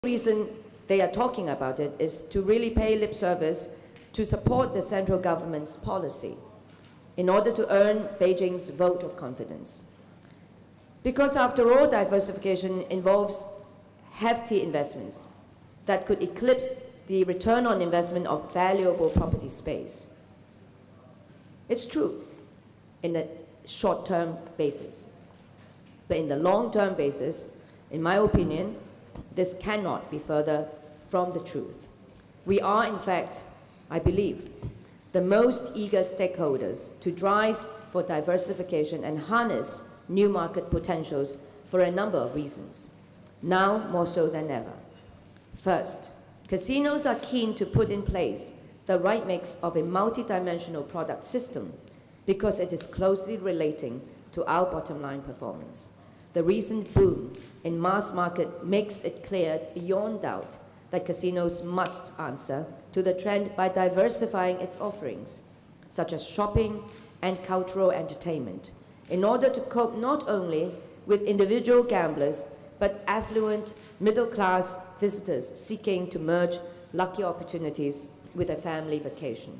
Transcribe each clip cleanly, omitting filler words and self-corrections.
reason they are talking about it is to really pay lip service to support the central government's policy in order to earn Beijing's vote of confidence. Because after all, diversification involves hefty investments that could eclipse the return on investment of valuable property space. It's true in a short-term basis, but in the long-term basis, in my opinion, this cannot be further from the truth. We are, in fact, I believe, the most eager stakeholders to drive for diversification and harness new market potentials for a number of reasons, now more so than ever. First, casinos are keen to put in place the right mix of a multidimensional product system because it is closely relating to our bottom line performance. The recent boom in mass market makes it clear beyond doubt that casinos must answer to the trend by diversifying its offerings, such as shopping and cultural entertainment, in order to cope not only with individual gamblers, but affluent middle-class visitors seeking to merge lucky opportunities with a family vacation.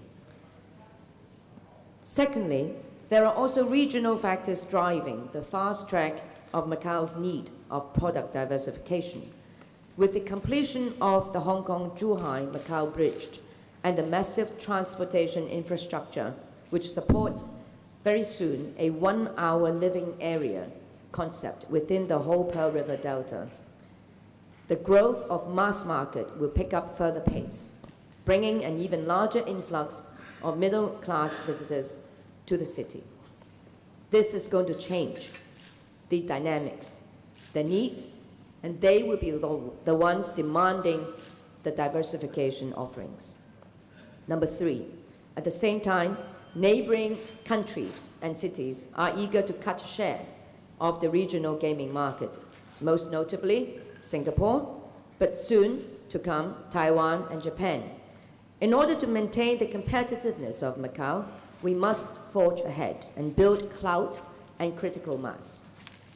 Secondly, there are also regional factors driving the fast track of Macau's need of product diversification. With the completion of the Hong Kong-Zhuhai-Macau Bridge and the massive transportation infrastructure, which supports very soon a one-hour living area concept within the whole Pearl River Delta, the growth of mass market will pick up further pace, bringing an even larger influx of middle-class visitors to the city. This is going to change the dynamics, the needs, and they will be the ones demanding the diversification offerings. Number three, at the same time, neighboring countries and cities are eager to cut share of the regional gaming market, most notably Singapore, but soon to come Taiwan and Japan. In order to maintain the competitiveness of Macau, we must forge ahead and build clout and critical mass.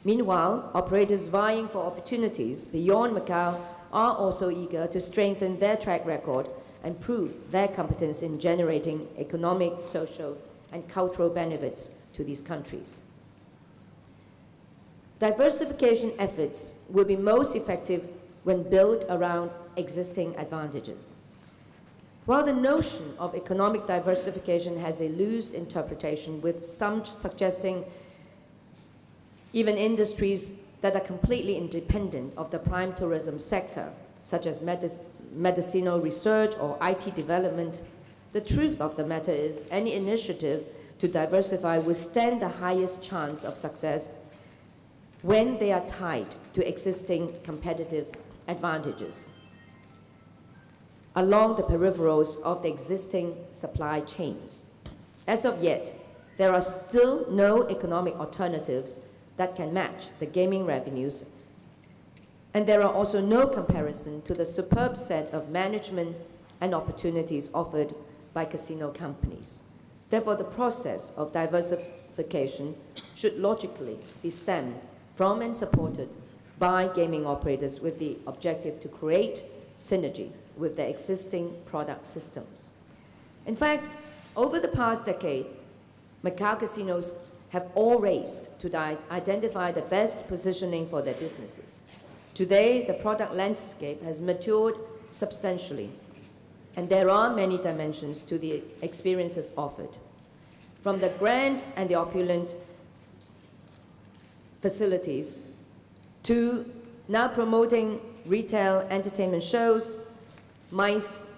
Meanwhile, operators vying for opportunities beyond Macau are also eager to strengthen their track record and prove their competence in generating economic, social, and cultural benefits to these countries. Diversification efforts will be most effective when built around existing advantages. While the notion of economic diversification has a loose interpretation, with some suggesting even industries that are completely independent of the prime tourism sector, such as medicinal research or IT development, the truth of the matter is any initiative to diversify will stand the highest chance of success when they are tied to existing competitive advantages along the peripherals of the existing supply chains. As of yet, there are still no economic alternatives that can match the gaming revenues, and there are also no comparison to the superb set of management and opportunities offered by casino companies. Therefore, the process of diversification should logically be stemmed from and supported by gaming operators with the objective to create synergy with their existing product systems. In fact, over the past decade, Macau casinos have all raced to identify the best positioning for their businesses. Today, the product landscape has matured substantially, and there are many dimensions to the experiences offered. From the grand and the opulent facilities to now promoting retail entertainment shows, MICE,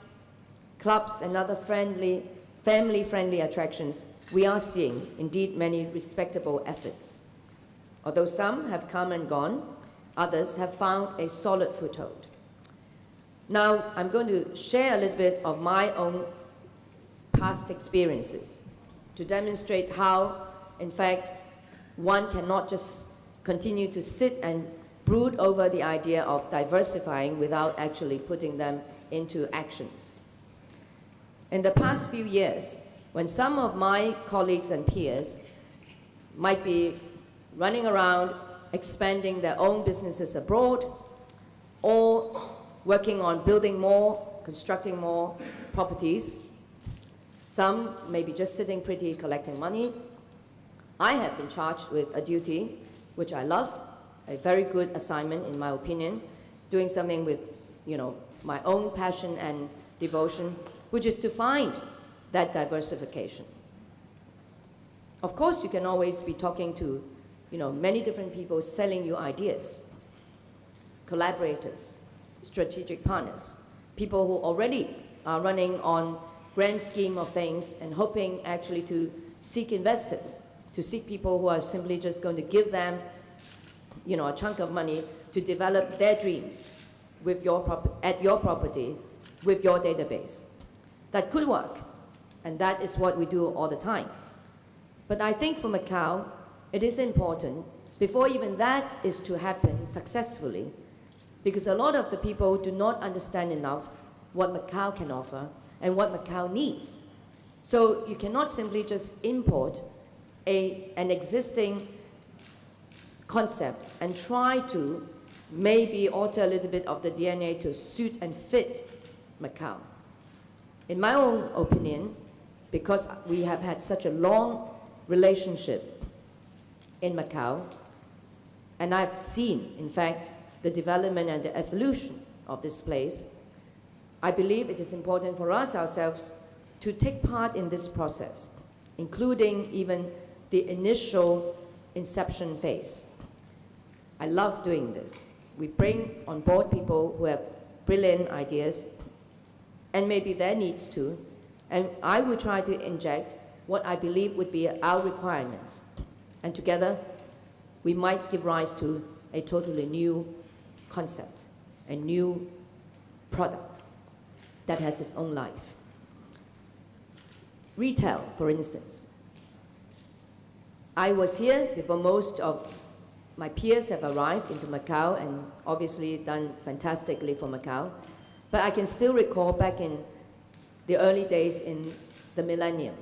clubs, and other family-friendly attractions, we are seeing, indeed, many respectable efforts. Although some have come and gone, others have found a solid foothold. Now, I'm going to share a little bit of my own past experiences to demonstrate how, in fact, one cannot just continue to sit and brood over the idea of diversifying without actually putting them into actions. In the past few years, when some of my colleagues and peers might be running around expanding their own businesses abroad or working on building more, constructing more properties. Some may be just sitting pretty collecting money. I have been charged with a duty, which I love, a very good assignment in my opinion, doing something with, my own passion and devotion, which is to find that diversification. Of course, you can always be talking to, many different people selling you ideas, collaborators, strategic partners, people who already are running on grand scheme of things and hoping actually to seek investors, to seek people who are simply just going to give them, a chunk of money to develop their dreams with at your property, with your database. That could work, and that is what we do all the time. But I think for Macau, it is important, before even that is to happen successfully, because a lot of the people do not understand enough what Macau can offer and what Macau needs. So you cannot simply just import an existing concept and try to maybe alter a little bit of the DNA to suit and fit Macau. In my own opinion, because we have had such a long relationship in Macau, and I've seen, in fact, the development and the evolution of this place, I believe it is important for us ourselves to take part in this process, including even the initial inception phase. I love doing this. We bring on board people who have brilliant ideas, and maybe their needs too, and I will try to inject what I believe would be our requirements. And together, we might give rise to a totally new concept, a new product that has its own life. Retail, for instance. I was here before most of my peers have arrived into Macau and obviously done fantastically for Macau. But I can still recall back in the early days in the millennium,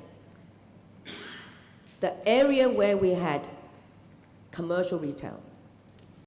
the area where we had commercial retail,